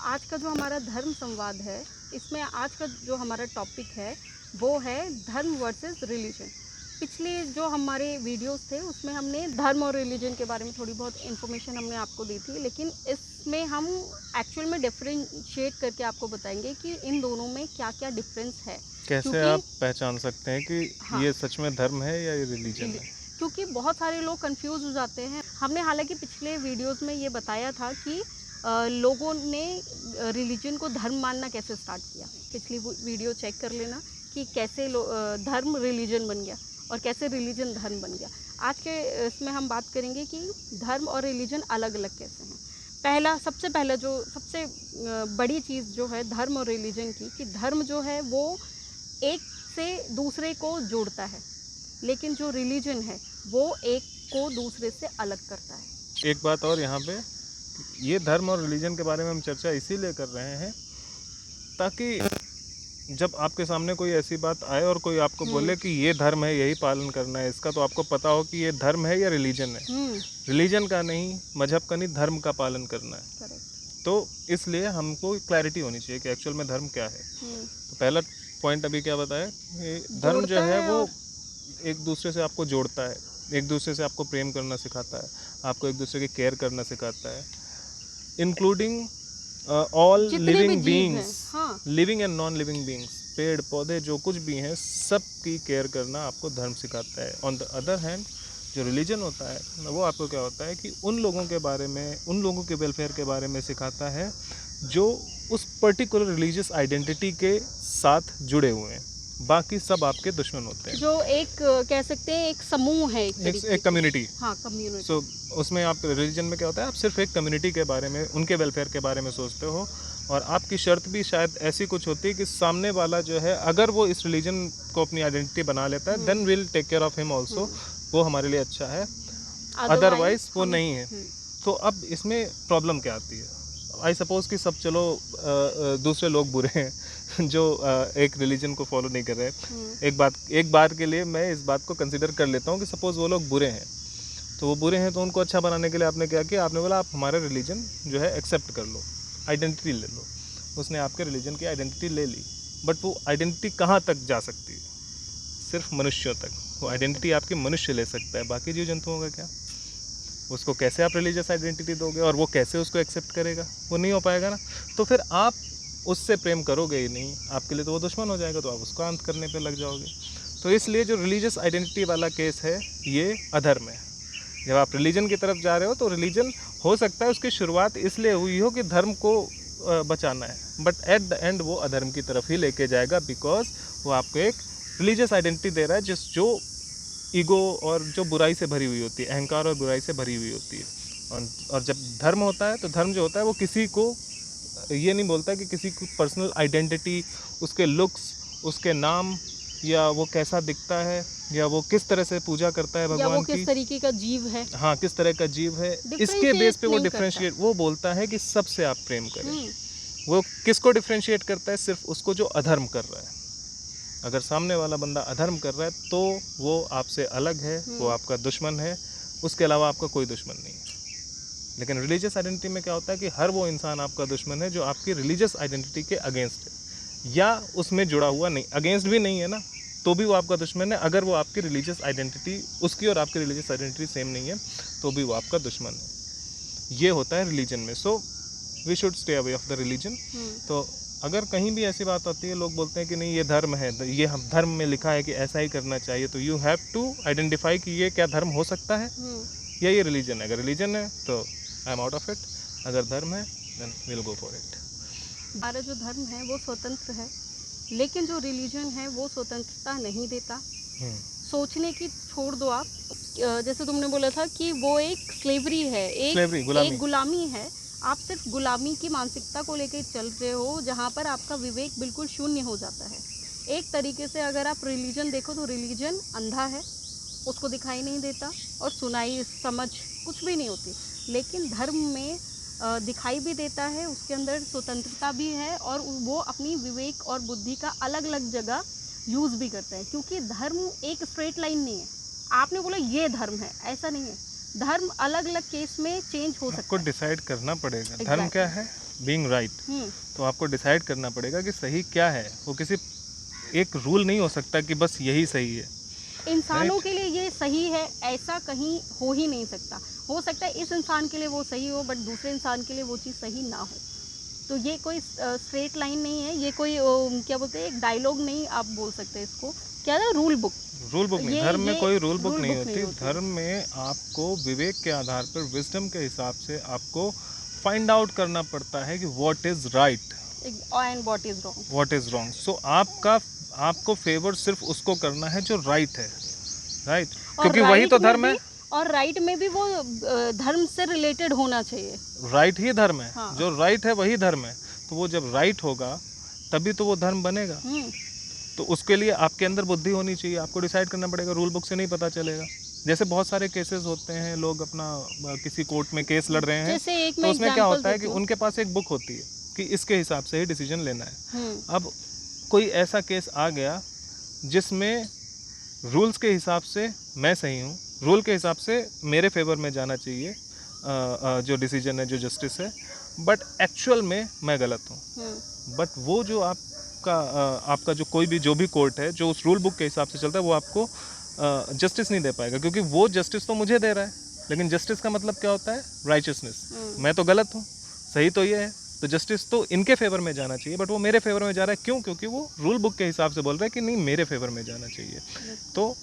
आज का जो हमारा धर्म संवाद है, इसमें आज का जो हमारा टॉपिक है वो है धर्म वर्सेस रिलीजन। पिछले जो हमारे वीडियोस थे उसमें हमने धर्म और रिलीजन के बारे में थोड़ी बहुत इन्फॉर्मेशन हमने आपको दी थी, लेकिन इसमें हम एक्चुअल में डिफरेंशिएट करके आपको बताएंगे कि इन दोनों में क्या क्या डिफरेंस है। कैसे आप पहचान सकते हैं कि हाँ, ये सच में धर्म है या ये रिलीजन है? क्योंकि बहुत सारे लोग कंफ्यूज हो जाते हैं। हमने हालांकि पिछले वीडियोस में ये बताया था कि लोगों ने रिलीजन को धर्म मानना कैसे स्टार्ट किया। पिछली वीडियो चेक कर लेना कि कैसे धर्म रिलीजन बन गया और कैसे रिलीजन धर्म बन गया। आज के इसमें हम बात करेंगे कि धर्म और रिलीजन अलग अलग कैसे हैं। सबसे पहला जो सबसे बड़ी चीज़ जो है धर्म और रिलीजन की, कि धर्म जो है वो एक से दूसरे को जोड़ता है, लेकिन जो रिलीजन है वो एक को दूसरे से अलग करता है। एक बात और यहाँ पे, ये धर्म और रिलीजन के बारे में हम चर्चा इसीलिए कर रहे हैं ताकि जब आपके सामने कोई ऐसी बात आए और कोई आपको बोले कि ये धर्म है, यही पालन करना है इसका, तो आपको पता हो कि ये धर्म है या रिलीजन है। रिलीजन का नहीं, मजहब का नहीं, धर्म का पालन करना है। करेक्ट। तो इसलिए हमको क्लैरिटी होनी चाहिए कि एक्चुअल में धर्म क्या है। तो पहला पॉइंट अभी क्या बताया, धर्म जो है वो एक दूसरे से आपको जोड़ता है, एक दूसरे से आपको प्रेम करना सिखाता है, आपको एक दूसरे की केयर करना सिखाता है, including all living beings, living and non living beings, पेड़ पौधे जो कुछ भी हैं सब की केयर करना आपको धर्म सिखाता है। ऑन द अदर हैंड जो रिलीजन होता है वो आपको क्या होता है कि उन लोगों के बारे में, उन लोगों के वेलफेयर के बारे में सिखाता है जो उस पर्टिकुलर रिलीजियस आइडेंटिटी के साथ जुड़े हुए हैं। बाकी सब आपके दुश्मन होते हैं। जो एक कह सकते हैं एक समूह है, एक कम्युनिटी। हाँ, कम्युनिटी। सो उसमें आप रिलीजन में क्या होता है, आप सिर्फ एक कम्युनिटी के बारे में, उनके वेलफेयर के बारे में सोचते हो, और आपकी शर्त भी शायद ऐसी कुछ होती है कि सामने वाला जो है अगर वो इस रिलीजन को अपनी आइडेंटिटी बना लेता है then will take care of him also, वो हमारे लिए अच्छा है, अदरवाइज वो नहीं है। तो अब इसमें प्रॉब्लम क्या आती है? आई सपोज कि सब चलो दूसरे लोग बुरे हैं जो एक रिलीजन को फॉलो नहीं कर रहे। एक बार के लिए मैं इस बात को कंसिडर कर लेता हूँ कि सपोज वो लोग बुरे हैं, तो वो बुरे हैं तो उनको अच्छा बनाने के लिए आपने क्या किया, आपने बोला आप हमारा रिलीजन जो है एक्सेप्ट कर लो, आइडेंटिटी ले लो। उसने आपके रिलीजन की आइडेंटिटी ले ली, बट वो आइडेंटिटी कहाँ तक जा सकती है? सिर्फ मनुष्यों तक। वो आइडेंटिटी आपकी मनुष्य ले सकता है, बाकी जीव जंतुओं का क्या? उसको कैसे आप रिलीजियस आइडेंटिटी दोगे और वो कैसे उसको एक्सेप्ट करेगा? वो नहीं हो पाएगा ना। तो फिर आप उससे प्रेम करोगे ही नहीं, आपके लिए तो वो दुश्मन हो जाएगा, तो आप उसको अंत करने पे लग जाओगे। तो इसलिए जो रिलीजियस आइडेंटिटी वाला केस है ये अधर्म है। जब आप रिलीजन की तरफ जा रहे हो तो रिलीजन हो सकता है उसकी शुरुआत इसलिए हुई हो कि धर्म को बचाना है, बट एट द एंड वो अधर्म की तरफ ही लेके जाएगा, बिकॉज वो आपको एक रिलीजियस आइडेंटिटी दे रहा है जो ईगो और जो बुराई से भरी हुई होती है, अहंकार और बुराई से भरी हुई होती है। और जब धर्म होता है तो धर्म जो होता है वो किसी को ये नहीं बोलता कि किसी को पर्सनल आइडेंटिटी, उसके लुक्स, उसके नाम, या वो कैसा दिखता है, या वो किस तरह से पूजा करता है भगवान की, या वो किस तरीके का जीव है, हाँ किस तरह का जीव है, इसके बेस पे वो डिफरेंशिएट, वो बोलता है कि सबसे आप प्रेम करें। वो किसको डिफरेंशिएट करता है? सिर्फ उसको जो अधर्म कर रहा है। अगर सामने वाला बंदा अधर्म कर रहा है तो वो आपसे अलग है, वो आपका दुश्मन है, उसके अलावा आपका कोई दुश्मन नहीं है। लेकिन रिलीजियस आइडेंटिटी में क्या होता है कि हर वो इंसान आपका दुश्मन है जो आपकी रिलीजियस आइडेंटिटी के अगेंस्ट है या उसमें जुड़ा हुआ नहीं, अगेंस्ट भी नहीं है ना, तो भी वो आपका दुश्मन है। अगर वो आपकी रिलीजियस आइडेंटिटी, उसकी और आपकी रिलीजियस आइडेंटिटी सेम नहीं है, तो भी वो आपका दुश्मन है। ये होता है रिलीजन में। So we should stay away of the religion. तो अगर कहीं भी ऐसी बात आती है, लोग बोलते हैं कि नहीं ये धर्म है, ये हम धर्म में लिखा है कि ऐसा ही करना चाहिए, तो यू हैव टू आइडेंटिफाई कि ये क्या धर्म हो सकता है या ये रिलीजन है। अगर रिलीजन है तो I am out of it, अगर धर्म है then will go for it. हमारा जो धर्म है वो स्वतंत्र है, लेकिन जो रिलीजन है वो स्वतंत्रता नहीं देता। सोचने की छोड़ दो आप, जैसे तुमने बोला था कि वो एक स्लेवरी है, एक गुलामी है। आप सिर्फ गुलामी की मानसिकता को लेकर चल रहे हो, जहाँ पर आपका विवेक बिल्कुल शून्य हो जाता है। एक तरीके से अगर आप रिलीजन देखो तो रिलीजन अंधा है, उसको दिखाई नहीं देता और सुनाई समझ कुछ भी नहीं होती। लेकिन धर्म में दिखाई भी देता है, उसके अंदर स्वतंत्रता भी है और वो अपनी विवेक और बुद्धि का अलग अलग जगह यूज़ भी करता है, क्योंकि धर्म एक स्ट्रेट लाइन नहीं है। आपने बोला ये धर्म है, ऐसा नहीं है। धर्म अलग अलग केस में चेंज हो सकता है। आपको डिसाइड करना पड़ेगा धर्म क्या है बीइंग राइट, तो आपको डिसाइड करना पड़ेगा कि सही क्या है। वो किसी एक रूल नहीं हो सकता कि बस यही सही है। इंसानों के लिए ये सही है ऐसा कहीं हो ही नहीं सकता। हो सकता है इस इंसान के लिए वो सही हो बट दूसरे इंसान के लिए वो चीज़ सही ना हो। तो ये कोई स्ट्रेट लाइन नहीं है, ये कोई क्या बोलते हैं, एक डायलॉग नहीं आप बोल सकते इसको, क्या है, रूल बुक। रूल बुक नहीं, धर्म में कोई रूल बुक नहीं होती। होती। धर्म में आपको विवेक के आधार पर, विजडम के हिसाब से आपको फाइंड आउट करना पड़ता है कि what is right and what is wrong. What is wrong. So आपको फेवर सिर्फ उसको करना है जो राइट है, राइट, क्योंकि वही तो धर्म है। और राइट में भी वो धर्म से रिलेटेड होना चाहिए। राइट ही धर्म है। हाँ। जो राइट है वही धर्म है। तो वो जब राइट होगा तभी तो वो धर्म बनेगा। तो उसके लिए आपके अंदर बुद्धि होनी चाहिए। आपको डिसाइड करना पड़ेगा, रूल बुक से नहीं पता चलेगा। जैसे बहुत सारे केसेस होते हैं, लोग अपना किसी कोर्ट में केस लड़ रहे हैं, तो उसमें क्या होता है कि उनके पास एक बुक होती है कि इसके हिसाब से ही डिसीजन लेना है। अब कोई ऐसा केस आ गया जिसमें रूल्स के हिसाब से मैं सही हूँ, रूल के हिसाब से मेरे फेवर में जाना चाहिए जो डिसीजन है, जो जस्टिस है, बट एक्चुअल में मैं गलत हूँ। बट वो जो आपका जो भी कोर्ट है जो उस रूल बुक के हिसाब से चलता है, वो आपको जस्टिस नहीं दे पाएगा, क्योंकि वो जस्टिस तो मुझे दे रहा है। लेकिन जस्टिस का मतलब क्या होता है? राइचियसनेस। मैं तो गलत हूँ, सही तो ये है, तो जस्टिस तो इनके फेवर में जाना चाहिए, बट वो मेरे फेवर में जा रहा है। क्यों? क्योंकि वो रूल बुक के हिसाब से बोल रहा है कि नहीं, मेरे फेवर में जाना चाहिए। तो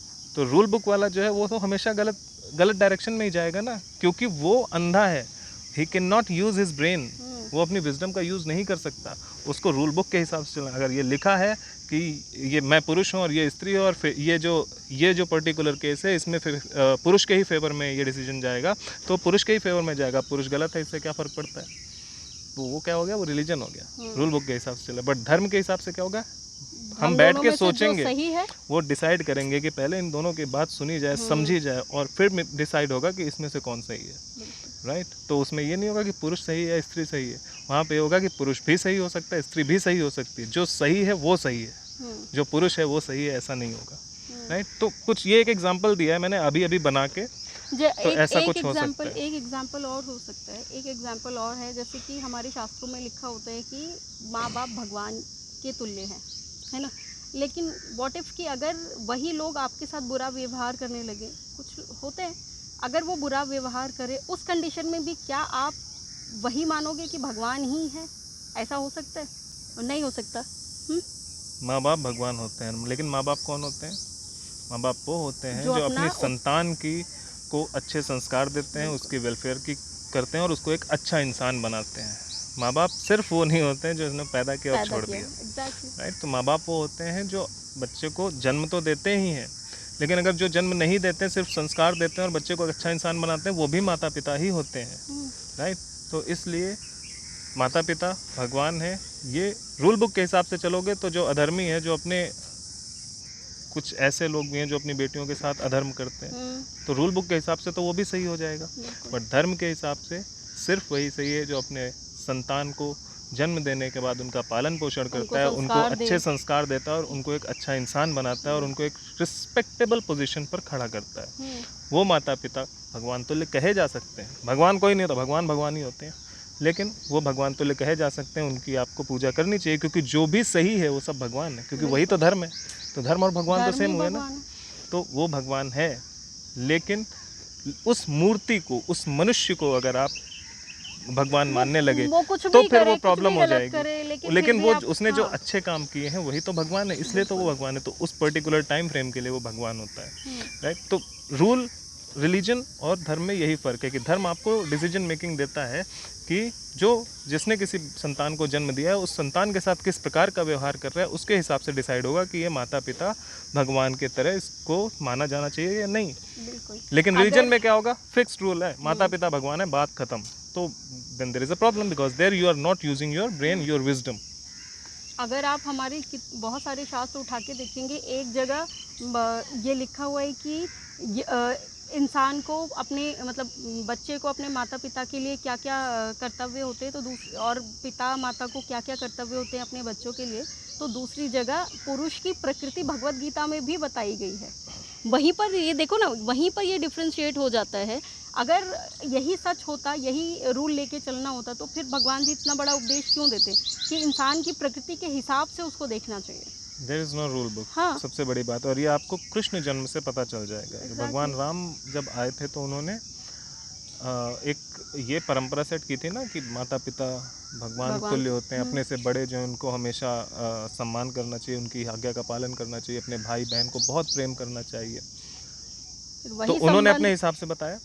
रूल बुक वाला जो है वो तो हमेशा गलत डायरेक्शन में ही जाएगा ना, क्योंकि वो अंधा है। He can not use his brain. वो अपनी विजडम का यूज़ नहीं कर सकता। उसको रूल बुक के हिसाब से चलना। अगर ये लिखा है कि ये मैं पुरुष हूँ और ये स्त्री है, और ये जो पर्टिकुलर केस है इसमें पुरुष के ही फेवर में ये डिसीजन जाएगा, तो पुरुष के ही फेवर में जाएगा। पुरुष गलत है, इससे क्या फ़र्क पड़ता है? तो वो क्या हो गया? वो रिलीजन हो गया, रूल बुक के हिसाब से चला। बट धर्म के हिसाब से क्या होगा? हम बैठ के सोचेंगे, वो डिसाइड करेंगे कि पहले इन दोनों की बात सुनी जाए, समझी जाए, और फिर डिसाइड होगा कि इसमें से कौन सही है, राइट। तो उसमें ये नहीं होगा कि पुरुष सही है, स्त्री सही है। वहाँ पे होगा कि पुरुष भी सही हो सकता है, स्त्री भी सही हो सकती है। जो सही है वो सही है, जो पुरुष है वो सही है, ऐसा नहीं होगा, राइट। तो कुछ ये एक एग्जाम्पल दिया है मैंने अभी बना के, तो ऐसा कुछ हो सकता है। एक एग्जाम्पल और हो सकता है, एक एग्जाम्पल और है, जैसे कि हमारे शास्त्रों में लिखा होता है कि माँ बाप भगवान के तुल्य हैं, है ना। लेकिन व्हाट इफ़ कि अगर वही लोग आपके साथ बुरा व्यवहार करने लगे, कुछ होते हैं, अगर वो बुरा व्यवहार करे उस कंडीशन में भी क्या आप वही मानोगे कि भगवान ही है? ऐसा हो सकता है? नहीं हो सकता। माँ बाप भगवान होते हैं, लेकिन माँ बाप कौन होते हैं? माँ बाप वो होते हैं जो अपनी संतान को अच्छे संस्कार देते हैं, उसकी वेलफेयर की करते हैं और उसको एक अच्छा इंसान बनाते हैं। माँ बाप सिर्फ वो नहीं होते हैं जो उसने पैदा किया और छोड़ दिया, राइट। तो माँ बाप वो होते हैं जो बच्चे को जन्म तो देते ही हैं, लेकिन अगर जो जन्म नहीं देते, सिर्फ संस्कार देते हैं और बच्चे को अच्छा इंसान बनाते हैं, वो भी माता पिता ही होते हैं, राइट। तो इसलिए माता पिता भगवान है। ये रूल बुक के हिसाब से चलोगे तो जो अधर्मी है, जो अपने कुछ ऐसे लोग भी हैं जो अपनी बेटियों के साथ अधर्म करते हैं, तो रूल बुक के हिसाब से तो वो भी सही हो जाएगा। बट धर्म के हिसाब से सिर्फ वही सही है जो अपने संतान को जन्म देने के बाद उनका पालन पोषण करता है, उनको अच्छे संस्कार देता है और उनको एक अच्छा इंसान बनाता है और उनको एक रिस्पेक्टेबल पोजीशन पर खड़ा करता है। वो माता पिता भगवान तुल्य कहे जा सकते हैं। भगवान कोई नहीं, तो भगवान ही होते हैं, लेकिन वो भगवान तुल्य कहे जा सकते हैं। उनकी आपको पूजा करनी चाहिए, क्योंकि जो भी सही है वो सब भगवान है, क्योंकि वही तो धर्म है। तो धर्म और भगवान तो सेम हुए ना। तो वो भगवान है, लेकिन उस मूर्ति को, उस मनुष्य को अगर आप भगवान मानने लगे तो फिर वो प्रॉब्लम हो जाएगी। लेकिन वो उसने जो अच्छे काम किए हैं वही तो भगवान है, इसलिए तो वो भगवान है। तो उस पर्टिकुलर टाइम फ्रेम के लिए वो भगवान होता है, राइट। तो रूल, रिलीजन और धर्म में यही फ़र्क है कि धर्म आपको डिसीजन मेकिंग देता है कि जिसने किसी संतान को जन्म दिया है उस संतान के साथ किस प्रकार का व्यवहार कर रहा है, उसके हिसाब से डिसाइड होगा कि ये माता पिता भगवान के तरह इसको माना जाना चाहिए या नहीं। लेकिन रिलीजन में क्या होगा? फिक्स्ड रूल है, माता पिता भगवान है, बात खत्म। तो then there is a problem, because there you are not using your brain, your wisdom. अगर आप हमारे बहुत सारे शास्त्र उठा के देखेंगे, एक जगह ये लिखा हुआ है कि इंसान को अपने मतलब बच्चे को अपने माता पिता के लिए क्या क्या कर्तव्य होते हैं, तो और पिता माता को क्या क्या कर्तव्य होते हैं अपने बच्चों के लिए, तो दूसरी जगह पुरुष की प्रकृति भगवत गीता में भी बताई गई है। वहीं पर ये देखो ना, वहीं पर ये डिफ्रेंशिएट हो जाता है। अगर यही सच होता, यही रूल लेके चलना होता, तो फिर भगवान जी इतना बड़ा उपदेश क्यों देते कि इंसान की प्रकृति के हिसाब से उसको देखना चाहिए। There is no rule book. हाँ, सबसे बड़ी बात, और ये आपको कृष्ण जन्म से पता चल जाएगा कि भगवान एग्जैक्टली। राम जब आए थे तो उन्होंने एक ये परंपरा सेट की थी ना कि माता पिता भगवान भगवान तुल्य होते हैं, हम्म, अपने से बड़े जो हैं उनको हमेशा सम्मान करना चाहिए, उनकी आज्ञा का पालन करना चाहिए, अपने भाई बहन को बहुत प्रेम करना चाहिए। फिर तो वही उन्होंने अपने संबंध। हिसाब से बताया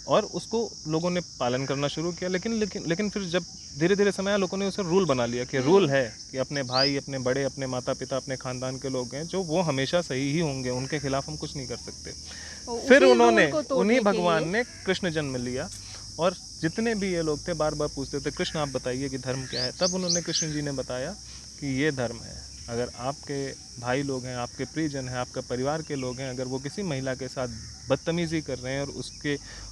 और उसको लोगों ने पालन करना शुरू किया, लेकिन फिर जब धीरे धीरे समय आया, लोगों ने उसे रूल बना लिया कि रूल है कि अपने भाई, अपने बड़े, अपने माता पिता, अपने खानदान के लोग हैं जो वो हमेशा सही ही होंगे, उनके खिलाफ हम कुछ नहीं कर सकते। और फिर उसी उन्होंने, रूल को उन्हीं तोड़ने के भगवान लिए ने कृष्ण जन्म लिया, और जितने भी ये लोग थे बार बार पूछते थे कृष्ण आप बताइए कि धर्म क्या है, तब उन्होंने, कृष्ण जी ने बताया कि ये धर्म है। अगर आपके भाई लोग हैं, आपके प्रियजन हैं, आपका परिवार के लोग हैं, अगर वो किसी महिला के साथ बदतमीज़ी कर रहे हैं और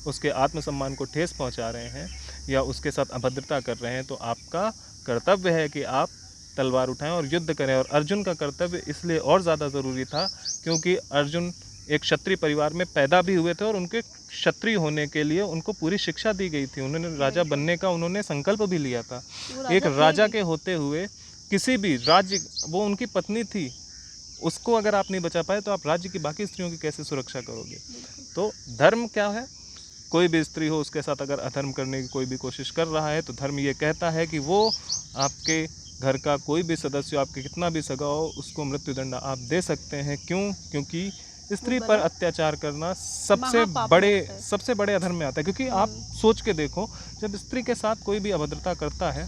उसके आत्मसम्मान को ठेस पहुंचा रहे हैं या उसके साथ अभद्रता कर रहे हैं, तो आपका कर्तव्य है कि आप तलवार उठाएं और युद्ध करें। और अर्जुन का कर्तव्य इसलिए और ज़्यादा ज़रूरी था क्योंकि अर्जुन एक क्षत्रिय परिवार में पैदा भी हुए थे और उनके क्षत्रिय होने के लिए उनको पूरी शिक्षा दी गई थी। उन्होंने राजा बनने का उन्होंने संकल्प भी लिया था। वो एक राजा थे राजा भी। के होते हुए किसी भी राज्य, वो उनकी पत्नी थी, उसको अगर आप नहीं बचा पाए तो आप राज्य की बाकी स्त्रियों की कैसे सुरक्षा करोगे। तो धर्म क्या है, कोई भी स्त्री हो उसके साथ अगर अधर्म करने की कोई भी कोशिश कर रहा है तो धर्म ये कहता है कि वो आपके घर का कोई भी सदस्य, आपके कितना भी सगा हो, उसको मृत्युदंड आप दे सकते हैं। क्यों? क्योंकि स्त्री पर अत्याचार करना महापाप में आता है। सबसे बड़े अधर्म में आता है। क्योंकि आप सोच के देखो, जब स्त्री के साथ कोई भी अभद्रता करता है,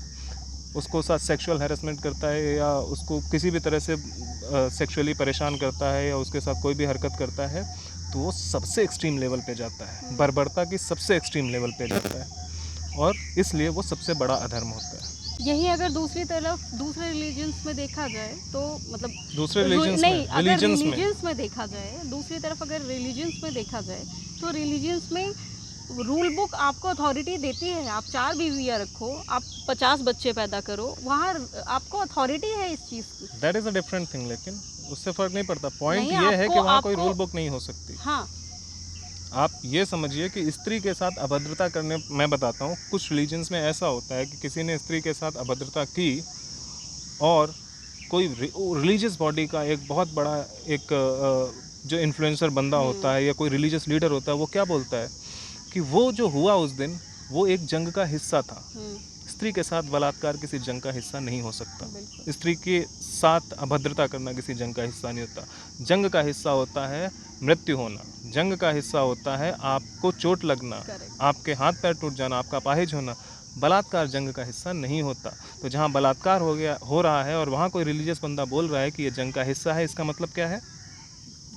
उसको साथ सेक्सुअल हैरेसमेंट करता है या उसको किसी भी तरह से सेक्सुअली परेशान करता है या उसके साथ कोई भी हरकत करता है, तो वो सबसे एक्सट्रीम लेवल पे जाता है, बर्बरता की सबसे एक्सट्रीम लेवल पे जाता है, और इसलिए वो सबसे बड़ा अधर्म होता है। यही अगर दूसरी तरफ दूसरे रिलीजन्स में देखा जाए तो मतलब दूसरे रिलीजन्स नहीं, में, अगर रिलीजन्स में रिलीजन्स में देखा जाए, दूसरी तरफ अगर रिलीजन्स में देखा जाए तो रिलीजन्स में रूल बुक आपको अथॉरिटी देती है। आप 4 बीवियाँ रखो, आप 50 बच्चे पैदा करो, वहाँ आपको अथॉरिटी है इस चीज़ की। That is a different thing, लेकिन उससे फ़र्क नहीं पड़ता। पॉइंट नहीं, ये है कि वहाँ कोई आपको रूल बुक नहीं हो सकती। हाँ, आप ये समझिए कि स्त्री के साथ अभद्रता करने, मैं बताता हूँ, कुछ रिलीजन्स में ऐसा होता है कि किसी ने स्त्री के साथ अभद्रता की और कोई रिलीजियस बॉडी का एक बहुत बड़ा एक जो इन्फ्लुएंसर बंदा होता है या कोई रिलीजियस लीडर होता है, वो क्या बोलता है कि वो जो हुआ उस दिन वो एक जंग का हिस्सा था। स्त्री के साथ बलात्कार किसी जंग का हिस्सा नहीं हो सकता। स्त्री के साथ अभद्रता करना किसी जंग का हिस्सा नहीं होता। जंग का हिस्सा होता है मृत्यु होना, जंग का हिस्सा होता है आपको चोट लगना, आपके हाथ पैर टूट जाना, आपका अपाहिज होना। बलात्कार जंग का हिस्सा नहीं होता। तो जहाँ बलात्कार हो रहा है और वहाँ कोई रिलीजियस बंदा बोल रहा है कि ये जंग का हिस्सा है, इसका मतलब क्या है?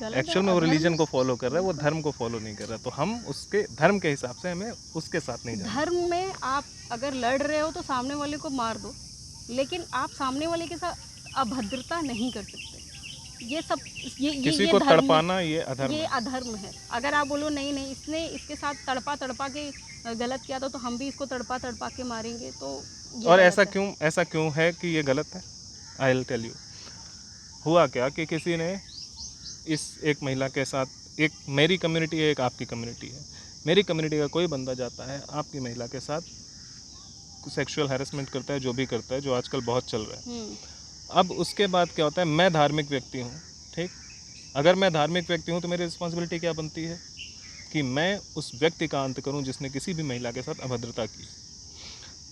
एक्चुअल में वो रिलीजन को फॉलो कर रहा है, वो धर्म को फॉलो नहीं कर रहा है। तो हम उसके धर्म के हिसाब से हमें उसके साथ नहीं जाना। धर्म में आप अगर लड़ रहे हो तो सामने वाले को मार दो, लेकिन आप सामने वाले के साथ अभद्रता नहीं कर सकते। ये सब किसी ये को धर्म तड़पाना ये अधर्म ये है। अधर्म है। अगर आप बोलो नहीं नहीं, इसने इसके साथ तड़पा के गलत किया था तो हम भी इसको तड़पा के मारेंगे, तो ये और गलत है। ऐसा क्यों है कि ये गलत है? I will tell you. हुआ क्या कि किसी ने इस एक महिला के साथ, एक मेरी कम्युनिटी है, एक आपकी कम्युनिटी है, मेरी कम्युनिटी का कोई बंदा जाता है आपकी महिला के साथ सेक्सुअल हैरेसमेंट करता है, जो भी करता है, जो आजकल बहुत चल रहा है। अब उसके बाद क्या होता है, मैं धार्मिक व्यक्ति हूँ, ठीक? अगर मैं धार्मिक व्यक्ति हूँ तो मेरी रिस्पॉन्सिबिलिटी क्या बनती है कि मैं उस व्यक्ति का अंत करूँ जिसने किसी भी महिला के साथ अभद्रता की।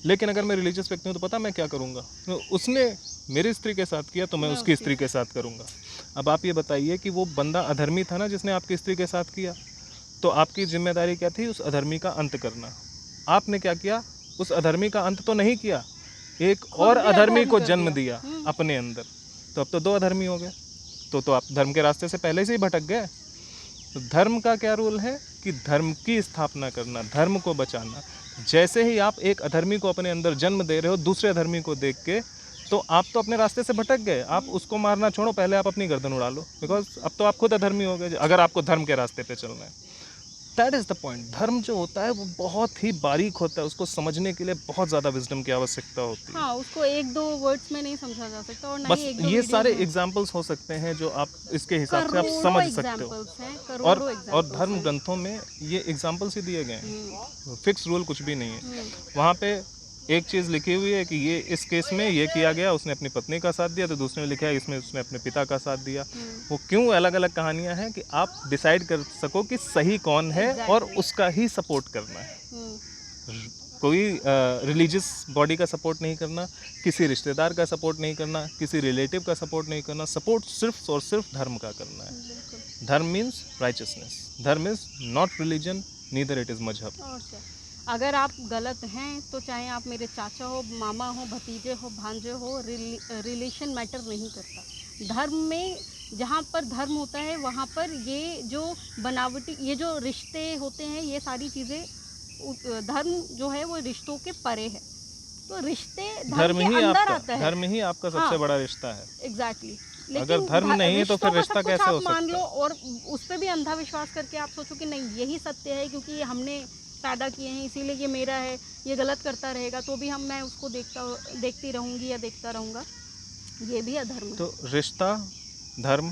लेकिन अगर मैं रिलीजियस व्यक्ति हूँ तो पता मैं क्या करूँगा, तो उसने मेरी स्त्री के साथ किया तो मैं उसकी स्त्री के साथ करूँगा। अब आप ये बताइए कि वो बंदा अधर्मी था ना जिसने आपकी स्त्री के साथ किया, तो आपकी जिम्मेदारी क्या थी? उस अधर्मी का अंत करना। आपने क्या किया? उस अधर्मी का अंत तो नहीं किया, एक और अधर्मी को जन्म दिया अपने अंदर। तो अब तो 2 अधर्मी हो गए। तो आप धर्म के रास्ते से पहले से ही भटक गए। तो धर्म का क्या रूल है कि धर्म की स्थापना करना, धर्म को बचाना। जैसे ही आप एक अधर्मी को अपने अंदर जन्म दे रहे हो दूसरे अधर्मी को देख के, तो आप तो अपने रास्ते से भटक गए। आप उसको मारना छोड़ो, पहले आप अपनी गर्दन उड़ा लो, बिकॉज अब तो आप खुद अधर्मी हो गए अगर आपको धर्म के रास्ते पे चलना है। That is the point. धर्म जो होता है वो बहुत ही बारीक होता है, उसको समझने के लिए बहुत ज़्यादा विजडम की आवश्यकता होती है। हाँ, उसको 1-2 वर्ड्स में नहीं समझा जा सकता और ना बस ही 1-2 ये सारे वीडियोज़ में। एग्जाम्पल्स हो सकते हैं जो आप इसके हिसाब से आप करोड़ों समझ सकते हो। एग्ज़ाम्पल्स हैं, और करोड़ों एग्ज़ाम्पल्स धर्म हैं। ग्रंथों में ये एग्जाम्पल्स ही दिए गए हैं, हुँ, फिक्स रूल कुछ भी नहीं है। हुँ, वहाँ पे एक चीज़ लिखी हुई है कि ये इस केस में ये किया गया, उसने अपनी पत्नी का साथ दिया, तो दूसरे में लिखा है इसमें उसने अपने पिता का साथ दिया। हुँ। वो क्यों अलग अलग कहानियाँ हैं कि आप डिसाइड कर सको कि सही कौन है और एग्ज़ैक्टली। उसका ही सपोर्ट करना है। हुँ, कोई रिलीजियस बॉडी का सपोर्ट नहीं करना, किसी रिश्तेदार का सपोर्ट नहीं करना, किसी रिलेटिव का सपोर्ट नहीं करना, सपोर्ट सिर्फ और सिर्फ धर्म का करना है। बिल्कुल। धर्म मीन्स राइचसनेस, धर्म is not religion, neither it is मजहब। और क्या। अगर आप गलत हैं तो चाहे आप मेरे चाचा हो, मामा हो, भतीजे हो, भांजे हो, रिलेशन मैटर नहीं करता। धर्म में जहाँ पर धर्म होता है वहाँ पर ये जो बनावटी ये जो रिश्ते होते हैं ये सारी चीज़ें धर्म जो है वो रिश्तों के परे है। तो रिश्ते धर्म के अंदर आता है। धर्म ही आपका सबसे हाँ, बड़ा रिश्ता है। एग्जैक्टली। अगर धर्म नहीं है तो फिर रिश्ता कैसे हो आप मान सकता लो है? और उस पे भी अंधा विश्वास करके आप सोचो कि नहीं यही सत्य है क्योंकि ये हमने पैदा किए हैं इसीलिए ये मेरा है, ये गलत करता रहेगा तो भी मैं उसको देखती रहूंगी या देखता रहूंगा, ये भी अधर्म है। तो रिश्ता, धर्म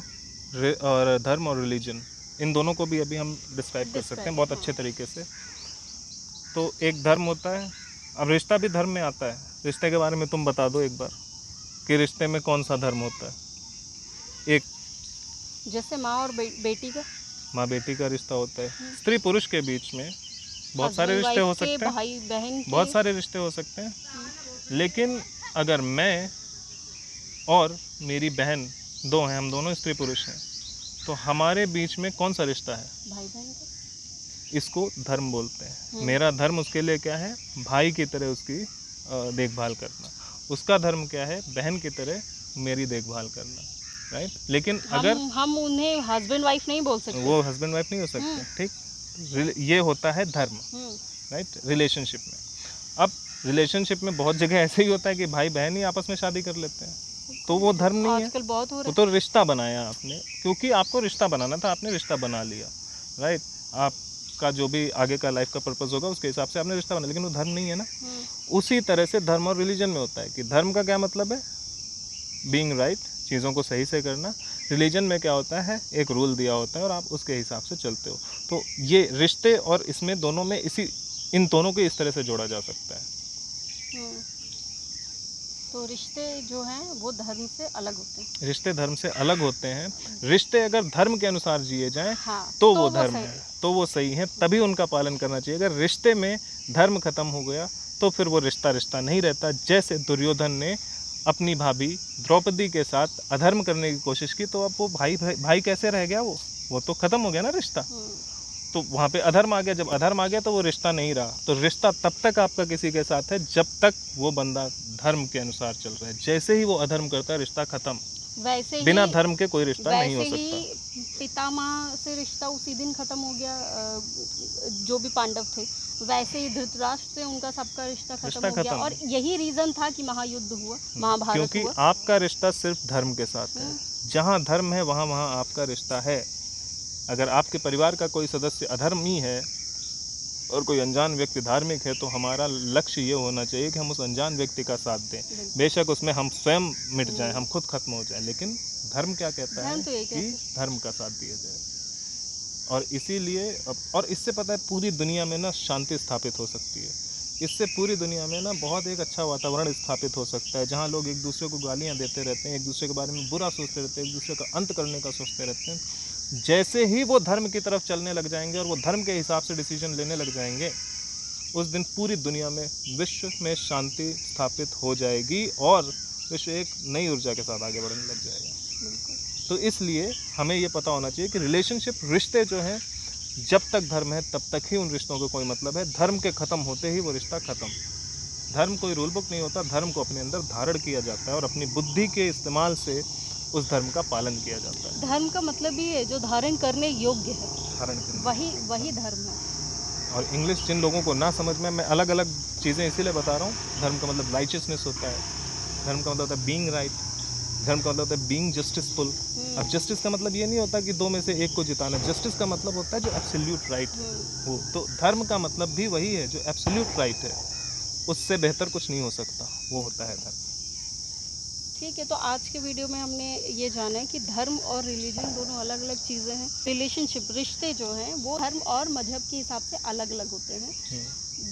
और रिलीजन, इन दोनों को भी अभी हम डिस्क्राइब कर सकते हैं बहुत अच्छे तरीके से। तो एक धर्म होता है, अब रिश्ता भी धर्म में आता है। रिश्ते के बारे में तुम बता दो एक बार कि रिश्ते में कौन सा धर्म होता है। एक जैसे माँ और बेटी का, माँ बेटी का रिश्ता होता है, स्त्री पुरुष के बीच में बहुत सारे रिश्ते हो सकते हैं, भाई बहन के, बहुत सारे रिश्ते हो सकते हैं। लेकिन अगर मैं और मेरी बहन दो हैं, हम दोनों स्त्री पुरुष हैं, तो हमारे बीच में कौन सा रिश्ता है? भाई बहन का। इसको धर्म बोलते हैं। मेरा धर्म उसके लिए क्या है? भाई की तरह उसकी देखभाल करना। उसका धर्म क्या है? बहन की तरह मेरी देखभाल करना, राइट। लेकिन अगर हम उन्हें हस्बैंड वाइफ नहीं बोल सकते, वो हस्बैंड वाइफ नहीं हो सकते, ठीक। ये होता है धर्म, राइट, रिलेशनशिप में। अब रिलेशनशिप में बहुत जगह ऐसे ही होता है कि भाई बहन ही आपस में शादी कर लेते हैं, तो वो धर्म नहीं है, आजकल बहुत हो रहा वो तो रिश्ता बनाया आपने, क्योंकि आपको रिश्ता बनाना था, आपने रिश्ता बना लिया, राइट। आपका जो भी आगे का लाइफ का पर्पस होगा उसके हिसाब से आपने रिश्ता बना, लेकिन वो धर्म नहीं है ना। उसी तरह से धर्म और रिलीजन में होता है कि धर्म का क्या मतलब है? बीइंग राइट, चीज़ों को सही से करना। रिलीजन में क्या होता है? एक रूल दिया होता है और आप उसके हिसाब से चलते हो। तो ये रिश्ते और इसमें दोनों में इन दोनों को इस तरह से जोड़ा जा सकता है। तो रिश्ते जो हैं वो धर्म से अलग होते हैं। रिश्ते धर्म से अलग होते हैं। रिश्ते अगर धर्म के अनुसार जिए जाएं, हाँ, तो वो धर्म है, तो वो सही है, तभी उनका पालन करना चाहिए। अगर रिश्ते में धर्म खत्म हो गया तो फिर वो रिश्ता नहीं रहता। जैसे दुर्योधन ने अपनी भाभी द्रौपदी के साथ अधर्म करने की कोशिश की, तो अब वो भाई कैसे रह गया? वो तो खत्म हो गया ना रिश्ता। तो वहाँ पे अधर्म आ गया। जब अधर्म आ गया तो वो रिश्ता नहीं रहा। तो रिश्ता तब तक आपका किसी के साथ है जब तक वो बंदा धर्म के अनुसार चल रहा है। जैसे ही वो अधर्म करता है, रिश्ता खत्म। वैसे बिना ही धर्म के कोई रिश्ता नहीं हो सकता। वैसे ही पितामह से रिश्ता उसी दिन खत्म हो गया, जो भी पांडव थे। वैसे ही धृतराष्ट्र से उनका सबका रिश्ता खत्म हो गया। और यही रीजन था कि महायुद्ध हुआ, महाभारत हुआ। क्योंकि आपका रिश्ता सिर्फ धर्म के साथ है। जहाँ धर्म है वहाँ आपका रिश्ता है। अगर आपके परिवार का कोई सदस्य अधर्मी है और कोई अनजान व्यक्ति धार्मिक है, तो हमारा लक्ष्य ये होना चाहिए कि हम उस अनजान व्यक्ति का साथ दें। बेशक उसमें हम स्वयं मिट जाएं, हम खुद खत्म हो जाएं, लेकिन धर्म क्या कहता है कि धर्म का साथ दिया जाए। और इसीलिए और इससे पता है पूरी दुनिया में ना शांति स्थापित हो सकती है। इससे पूरी दुनिया में ना बहुत एक अच्छा वातावरण स्थापित हो सकता है, जहाँ लोग एक दूसरे को गालियाँ देते रहते हैं, एक दूसरे के बारे में बुरा सोचते रहते हैं, एक दूसरे का अंत करने का सोचते रहते हैं। जैसे ही वो धर्म की तरफ चलने लग जाएंगे और वो धर्म के हिसाब से डिसीजन लेने लग जाएंगे, उस दिन पूरी दुनिया में विश्व में शांति स्थापित हो जाएगी और विश्व एक नई ऊर्जा के साथ आगे बढ़ने लग जाएगा। तो इसलिए हमें ये पता होना चाहिए कि रिलेशनशिप, रिश्ते जो हैं, जब तक धर्म है तब तक ही उन रिश्तों को कोई मतलब है। धर्म के ख़त्म होते ही वो रिश्ता ख़त्म। धर्म कोई रूल बुक नहीं होता, धर्म को अपने अंदर धारण किया जाता है और अपनी बुद्धि के इस्तेमाल से उस धर्म का पालन किया जाता है। धर्म का मतलब ही है जो धारण करने योग्य है, धारण करने वही धर्म है। और इंग्लिश जिन लोगों को ना समझ में, मैं अलग अलग चीज़ें इसीलिए बता रहा हूँ। धर्म का मतलब राइचियसनेस होता है, धर्म का मतलब होता है बीइंग राइट, धर्म का मतलब होता है बीइंग जस्टिसफुल। अब जस्टिस का मतलब ये नहीं होता कि दो में से एक को जिताना, जस्टिस का मतलब होता है जो एब्सोल्यूट राइट है वो। तो धर्म का मतलब भी वही है जो एब्सोल्यूट राइट है, उससे बेहतर कुछ नहीं हो सकता, वो होता है धर्म। ठीक है, तो आज के वीडियो में हमने ये जाना है कि धर्म और रिलीजन दोनों अलग अलग चीज़ें हैं। रिलेशनशिप, रिश्ते जो हैं वो धर्म और मजहब के हिसाब से अलग अलग होते हैं।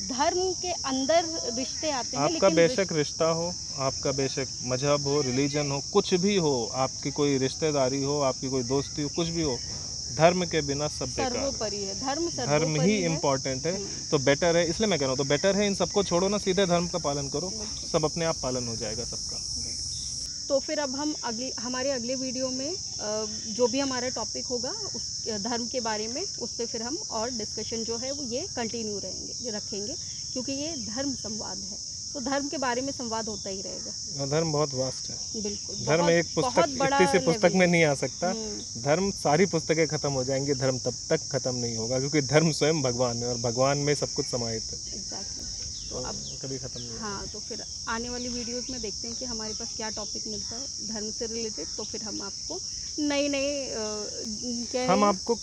धर्म के अंदर रिश्ते आते हैं, आपका लेकिन बेशक रिश्ता हो, आपका बेशक मजहब हो, रिलीजन हो, कुछ भी हो, आपकी कोई रिश्तेदारी हो, आपकी कोई दोस्ती हो, कुछ भी हो, धर्म के बिना सब बेकार है। सर्वोपरि है, धर्म धर्म सर्वोपरि ही है। इम्पोर्टेंट है। तो बेटर है, इसलिए मैं कह रहा हूँ, तो बेटर है इन सबको छोड़ो ना, सीधे धर्म का पालन करो, सब अपने आप पालन हो जाएगा सबका। तो फिर अब हम हमारे अगले वीडियो में जो भी हमारा टॉपिक होगा उस धर्म के बारे में, उस पर फिर हम और डिस्कशन जो है वो ये कंटिन्यू रखेंगे, क्योंकि ये धर्म संवाद है, तो धर्म के बारे में संवाद होता ही रहेगा। धर्म बहुत वास्ट है। बिल्कुल, धर्म एक पुस्तक, इतनी सी पुस्तक में नहीं आ सकता। धर्म सारी पुस्तकें खत्म हो जाएंगी, धर्म तब तक खत्म नहीं होगा, क्योंकि धर्म स्वयं भगवान है और भगवान में सब कुछ समाहित है। एग्जैक्टली। तो अब कभी खत्म नहीं। हाँ, तो फिर आने वाली वीडियोस में देखते हैं कि हमारे पास क्या टॉपिक मिलता है धर्म से रिलेटेड। तो फिर हम आपको नए क्या हम है, आपको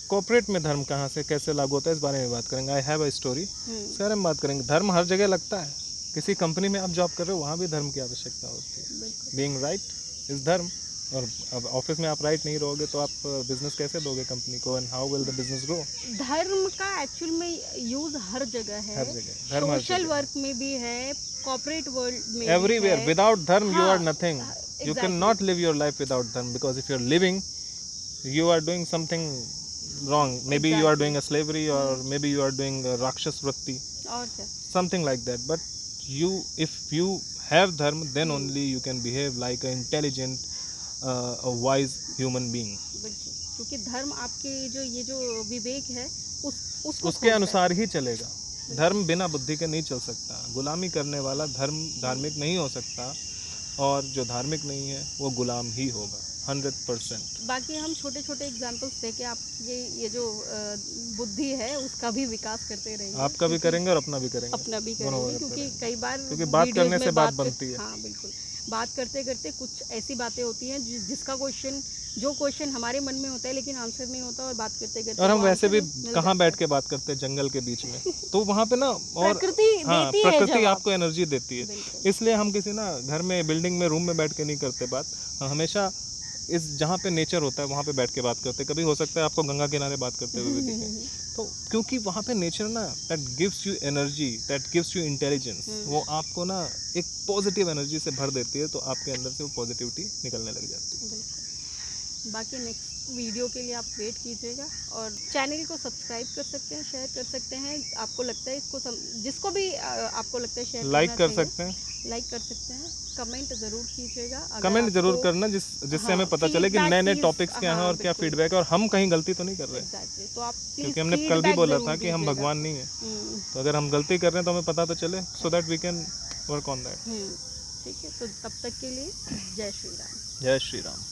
कॉर्पोरेट में धर्म कहाँ से कैसे लागू होता है इस बारे में बात करेंगे। आई हैव अ स्टोरी, इसके बारे में बात करेंगे। धर्म हर जगह लगता है, किसी कंपनी में आप जॉब कर रहे हो वहाँ भी धर्म की आवश्यकता होती है। बीइंग राइट इज धर्म। और अब ऑफिस में आप राइट नहीं रहोगे तो आप बिजनेस कैसे दोगे कंपनी को, and how will the business grow. धर्म का एक्चुअल में यूज हर जगह है, हर जगह धर्म, सोशल वर्क में भी है, कॉर्पोरेट वर्ल्ड में एवरीवेयर। भी है। विदाउट धर्म यू हाँ, are nothing. You can not live your life without dharma, because if you are living you are doing something wrong. Maybe you are doing a slavery, or maybe you are doing a rakshas vritti, और क्या, something like that. But you, if you have dharma, then only you can behave like an intelligent, a wise human being. बिल्कुल, क्योंकि धर्म आपके जो विवेक है उसको उसके अनुसार ही चलेगा। धर्म बिना बुद्धि के नहीं चल सकता। गुलामी करने वाला धर्म धार्मिक नहीं हो सकता, और जो धार्मिक नहीं है वो गुलाम ही होगा 100%। बाकी हम छोटे छोटे एग्जांपल्स देके आपकी ये जो बुद्धि है उसका भी विकास करते रहेंगे। आपका भी करेंगे और अपना भी करेंगे, अपना भी करेंगे, क्योंकि कई बार क्योंकि बात करने से बात बनती है। हाँ बिल्कुल, बात करते करते कुछ ऐसी बातें होती हैं जिसका क्वेश्चन हमारे मन में होता है लेकिन आंसर नहीं होता, और बात करते करते, और हम वैसे भी कहाँ बैठ के बात करते हैं, जंगल के बीच में, तो वहाँ पे ना, और प्रकृति आपको एनर्जी देती है। इसलिए हम किसी ना घर में, बिल्डिंग में, रूम में बैठ के नहीं करते बात, हम हमेशा इस जहाँ पे नेचर होता है वहाँ पे बैठ के बात करते हैं। कभी हो सकता है आपको गंगा किनारे बात करते हुए भी दिखे, तो क्योंकि वहाँ पे नेचर ना, that gives you energy, that gives you intelligence, वो आपको ना एक पॉजिटिव एनर्जी से भर देती है, तो आपके अंदर से वो पॉजिटिविटी निकलने लग जाती है। बाकी नेक्स्ट वीडियो के लिए आप वेट कीजिएगा, और चैनल को सब्सक्राइब कर सकते हैं, शेयर कर सकते हैं। आपको लगता है इसको जिसको भी आपको लगता है शेयर लाइक कर सकते हैं, लाइक कर सकते हैं, कमेंट ज़रूर कीजिएगा। कमेंट ज़रूर करना जिससे हमें पता चले कि नए नए टॉपिक्स क्या हैं और क्या फीडबैक है, और हम कहीं गलती तो नहीं कर रहे हैं। तो आप क्योंकि हमने कल भी बोला था कि हम भगवान नहीं है, तो अगर हम गलती कर रहे हैं तो हमें पता तो चले, so that we can work on that. ठीक है, तो तब तक के लिए जय श्री राम। जय श्री राम।